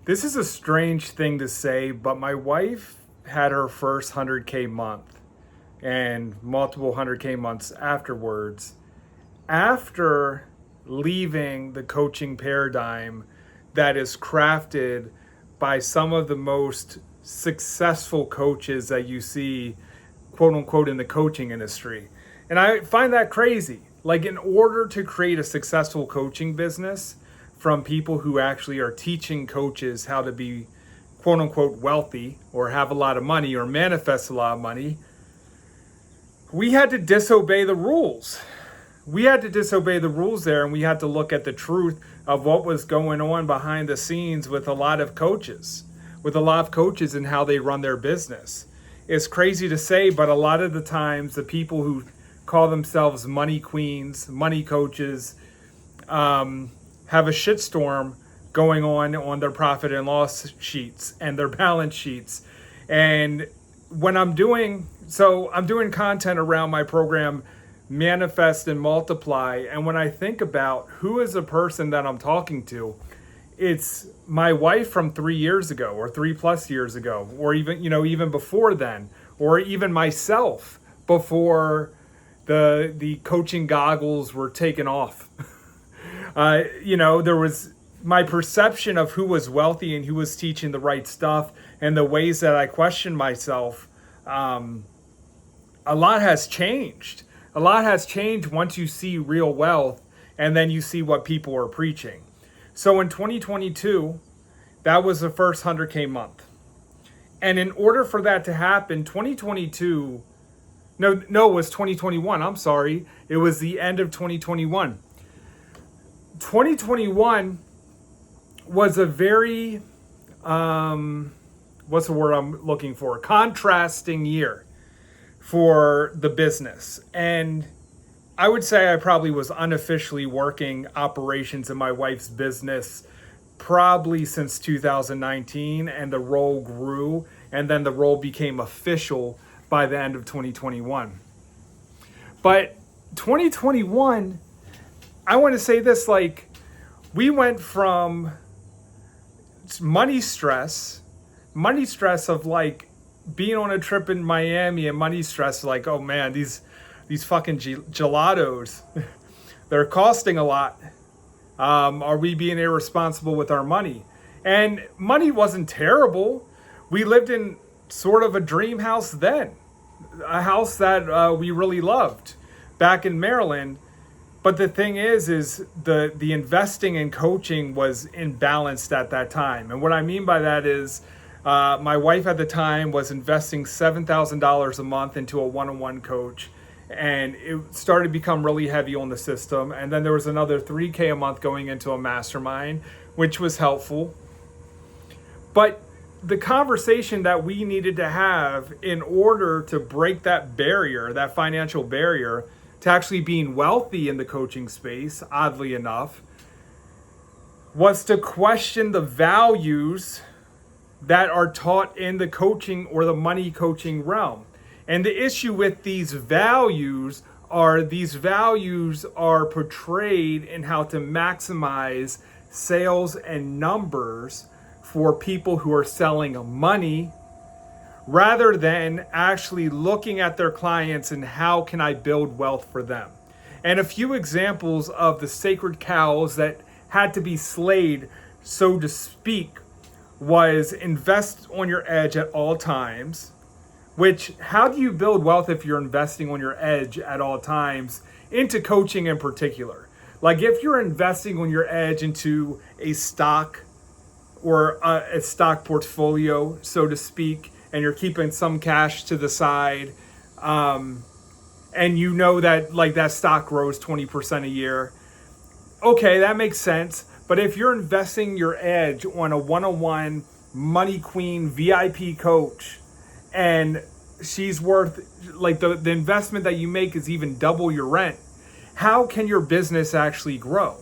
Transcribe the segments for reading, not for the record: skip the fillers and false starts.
This is a strange thing to say, but my wife had her first 100K month and multiple 100K months afterwards after leaving the coaching paradigm that is crafted by some of the most successful coaches that you see, quote unquote, in the coaching industry. And I find that crazy. Like, in order to create a successful coaching business from people who actually are teaching coaches how to be, quote unquote, wealthy or have a lot of money or manifest a lot of money, we had to disobey the rules. We had to disobey the rules there, and we had to look at the truth of what was going on behind the scenes with a lot of coaches, and how they run their business. It's crazy to say, but a lot of the times the people who call themselves money queens, money coaches, have a shitstorm going on their profit and loss sheets and their balance sheets. And when I'm doing content around my program, Manifest and Multiply. And when I think about who is the person that I'm talking to, it's my wife from 3 years ago or 3+ years ago, or even before then, or even myself before the coaching goggles were taken off. There was my perception of who was wealthy and who was teaching the right stuff, and the ways that I questioned myself. A lot has changed. A lot has changed once you see real wealth and then you see what people are preaching. So in 2022, that was the first 100K month. And in order for that to happen, it was 2021. I'm sorry. It was the end of 2021. 2021 was a very, what's the word I'm looking for? Contrasting year for the business. And I would say I probably was unofficially working operations in my wife's business probably since 2019, and the role grew, and then the role became official by the end of 2021. But 2021, I want to say this, like, we went from money stress of like being on a trip in Miami, and money stress like, oh man, these fucking gelatos, they're costing a lot. Are we being irresponsible with our money? And money wasn't terrible. We lived in sort of a dream house then, a house that we really loved back in Maryland. But the thing is the investing in coaching was imbalanced at that time. And what I mean by that is my wife at the time was investing $7,000 a month into a one-on-one coach. And it started to become really heavy on the system. And then there was another $3K a month going into a mastermind, which was helpful. But the conversation that we needed to have in order to break that barrier, that financial barrier, to actually being wealthy in the coaching space, oddly enough, was to question the values that are taught in the coaching or the money coaching realm. And the issue with these values are portrayed in how to maximize sales and numbers for people who are selling money, rather than actually looking at their clients and how can I build wealth for them. And a few examples of the sacred cows that had to be slayed, so to speak, was invest on your edge at all times. Which, how do you build wealth if you're investing on your edge at all times, into coaching in particular? Like, if you're investing on your edge into a stock or a stock portfolio, so to speak, and you're keeping some cash to the side, and you know that like that stock grows 20% a year, okay, that makes sense. But if you're investing your edge on a one-on-one money queen VIP coach, and she's worth, like, the investment that you make is even double your rent, how can your business actually grow?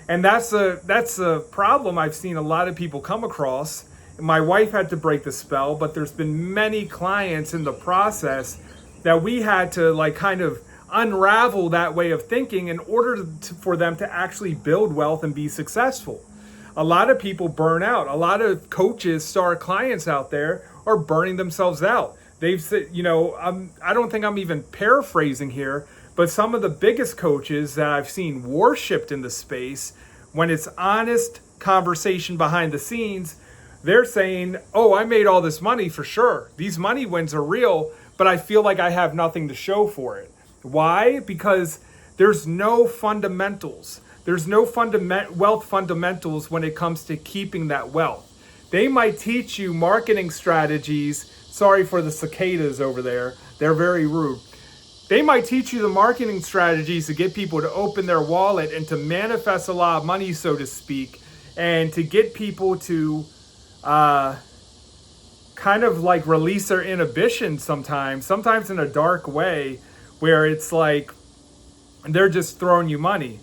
And that's a problem I've seen a lot of people come across. My wife had to break the spell, but there's been many clients in the process that we had to like kind of unravel that way of thinking in order for them to actually build wealth and be successful. a lot of people burn out. A lot of coaches, star clients out there are burning themselves out. They've said, I don't think I'm even paraphrasing here, but some of the biggest coaches that I've seen worshipped in the space, when it's honest conversation behind the scenes, they're saying, oh, I made all this money for sure. These money wins are real, but I feel like I have nothing to show for it. Why? Because there's no fundamentals. There's no wealth fundamentals when it comes to keeping that wealth. They might teach you marketing strategies. Sorry for the cicadas over there. They're very rude. They might teach you the marketing strategies to get people to open their wallet and to manifest a lot of money, so to speak, and to get people to kind of like release their inhibition sometimes in a dark way, where it's like they're just throwing you money.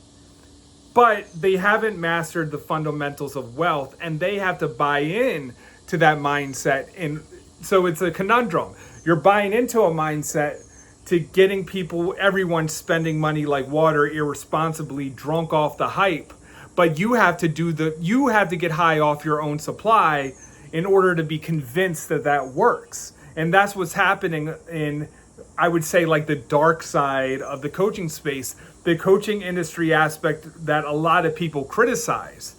But they haven't mastered the fundamentals of wealth, and they have to buy in to that mindset. And so it's a conundrum. You're buying into a mindset to getting everyone spending money like water irresponsibly, drunk off the hype. But you have to get high off your own supply in order to be convinced that works. And that's what's happening in, I would say, like the dark side of the coaching space, the coaching industry aspect that a lot of people criticize.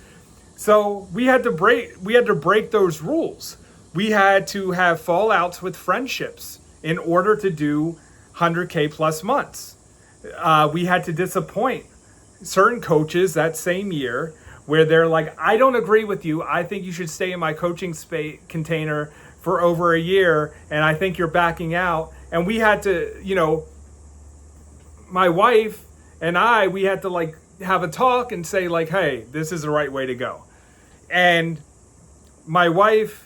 So we had to break those rules. We had to have fallouts with friendships in order to do 100K plus months. We had to disappoint certain coaches that same year where they're like, I don't agree with you. I think you should stay in my coaching container for over a year, and I think you're backing out. And we had to, my wife and we had to like have a talk and say like, hey, this is the right way to go. And my wife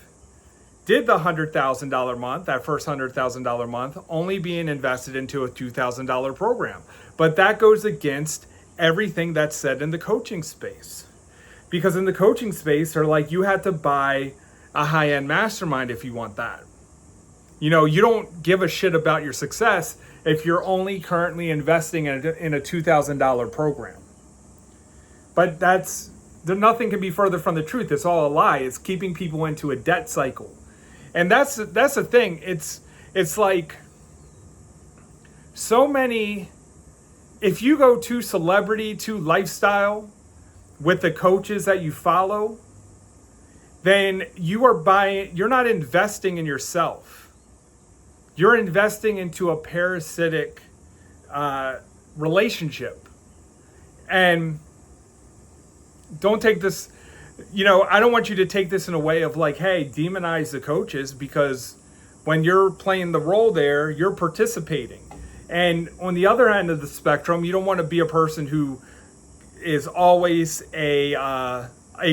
did the $100,000 month, that first $100,000 month, only being invested into a $2,000 program. But that goes against everything that's said in the coaching space. Because in the coaching space, they're like, you have to buy a high-end mastermind if you want that. You don't give a shit about your success if you're only currently investing in a $2,000 program. But nothing can be further from the truth. It's all a lie. It's keeping people into a debt cycle. And that's the thing. It's like so many, if you go to celebrity, to lifestyle with the coaches that you follow, then you're not investing in yourself. You're investing into a parasitic relationship. And don't take this, I don't want you to take this in a way of like, hey, demonize the coaches, because when you're playing the role there, you're participating. And on the other end of the spectrum, you don't want to be a person who is always a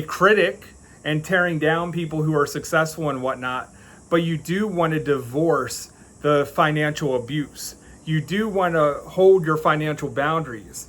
critic and tearing down people who are successful and whatnot. But you do want to divorce the financial abuse. You do want to hold your financial boundaries.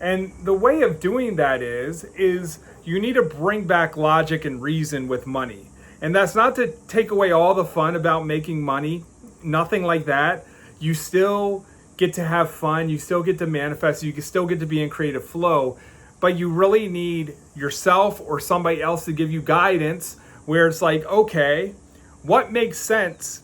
And the way of doing that is you need to bring back logic and reason with money. And that's not to take away all the fun about making money, nothing like that. You still get to have fun, you still get to manifest, you can still get to be in creative flow, but you really need yourself or somebody else to give you guidance where it's like, okay, what makes sense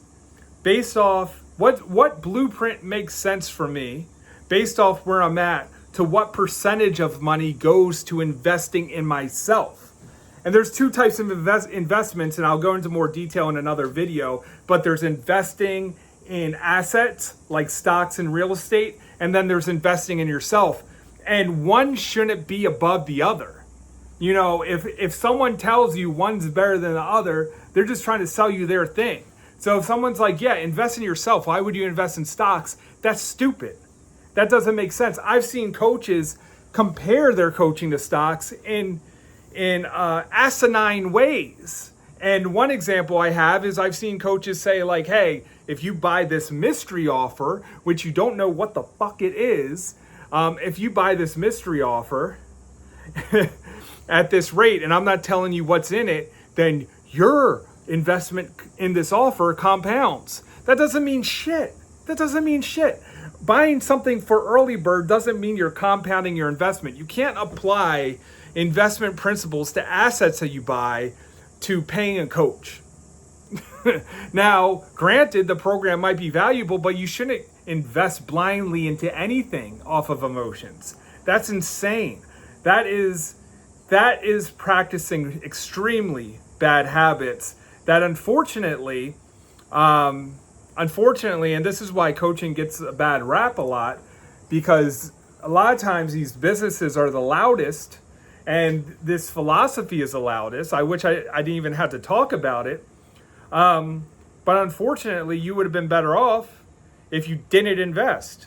based off, what blueprint makes sense for me based off where I'm at, to what percentage of money goes to investing in myself. And there's two types of investments, and I'll go into more detail in another video, but there's investing in assets like stocks and real estate, and then there's investing in yourself. And one shouldn't be above the other. If someone tells you one's better than the other, they're just trying to sell you their thing. So if someone's like, yeah, invest in yourself, why would you invest in stocks? That's stupid. That doesn't make sense. I've seen coaches compare their coaching to stocks in asinine ways. And one example I have is I've seen coaches say like, hey, if you buy this mystery offer, which you don't know what the fuck it is, if you buy this mystery offer at this rate, and I'm not telling you what's in it, then your investment in this offer compounds. That doesn't mean shit. Buying something for early bird doesn't mean you're compounding your investment. You can't apply investment principles to assets that you buy to paying a coach. Now, granted, the program might be valuable, but you shouldn't invest blindly into anything off of emotions. That's insane. That is practicing extremely bad habits that unfortunately, and this is why coaching gets a bad rap a lot, because a lot of times these businesses are the loudest and this philosophy is the loudest. I didn't even have to talk about it. But unfortunately, you would have been better off if you didn't invest.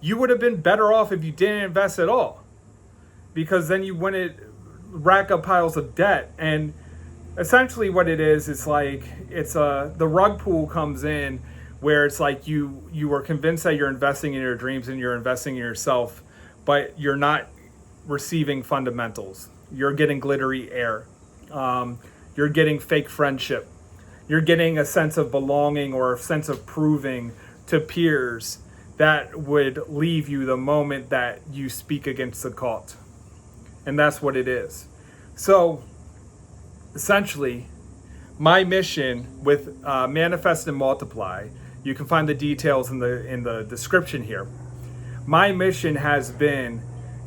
You would have been better off if you didn't invest at all, because then you wouldn't rack up piles of debt. And essentially what it is like, the rug pull comes in where it's like you are convinced that you're investing in your dreams and you're investing in yourself, but you're not receiving fundamentals. You're getting glittery air. You're getting fake friendship. You're getting a sense of belonging or a sense of proving to peers that would leave you the moment that you speak against the cult. And that's what it is. So essentially, my mission with Manifest and Multiply, you can find the details in the description here. My mission has been,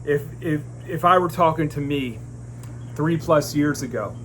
if I were talking to me 3+ years ago,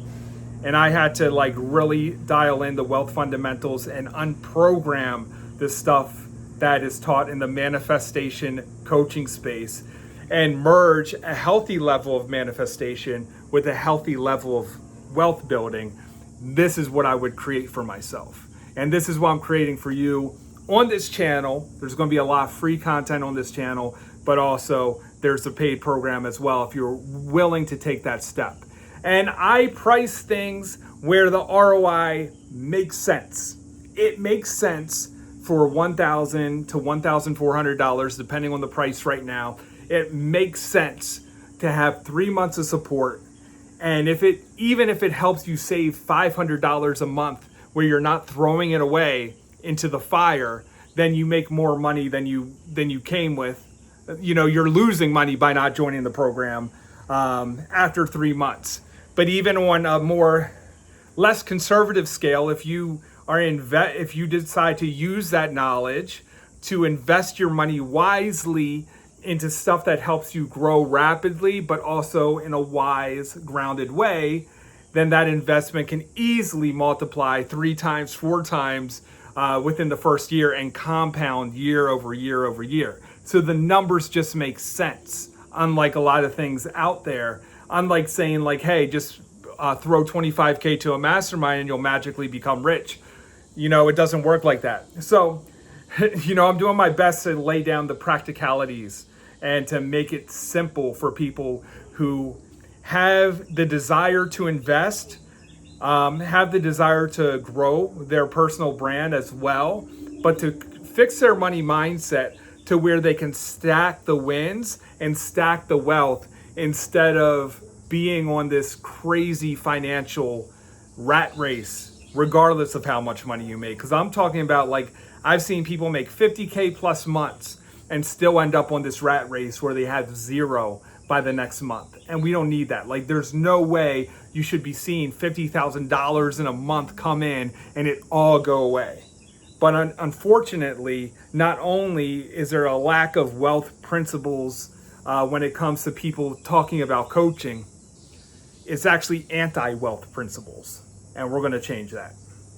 and I had to really dial in the wealth fundamentals and unprogram the stuff that is taught in the manifestation coaching space and merge a healthy level of manifestation with a healthy level of wealth building, this is what I would create for myself. And this is what I'm creating for you on this channel. There's going to be a lot of free content on this channel, but also there's a paid program as well if you're willing to take that step. And I price things where the ROI makes sense. It makes sense for $1,000 to $1,400, depending on the price right now. It makes sense to have 3 months of support. And even if it helps you save $500 a month, where you're not throwing it away into the fire, then you make more money than you came with. You're losing money by not joining the program after 3 months. But even on a less conservative scale, if you decide to use that knowledge to invest your money wisely into stuff that helps you grow rapidly, but also in a wise, grounded way, then that investment can easily multiply 3 times, 4 times within the first year and compound year over year over year. So the numbers just make sense, unlike a lot of things out there. Unlike saying hey, just throw $25K to a mastermind and you'll magically become rich. It doesn't work like that. So, I'm doing my best to lay down the practicalities and to make it simple for people who have the desire to invest, have the desire to grow their personal brand as well, but to fix their money mindset to where they can stack the wins and stack the wealth instead of being on this crazy financial rat race, regardless of how much money you make. Because I'm talking about I've seen people make 50K plus months and still end up on this rat race where they have zero by the next month. And we don't need that. There's no way you should be seeing $50,000 in a month come in and it all go away. But unfortunately, not only is there a lack of wealth principles when it comes to people talking about coaching, it's actually anti-wealth principles. And we're going to change that.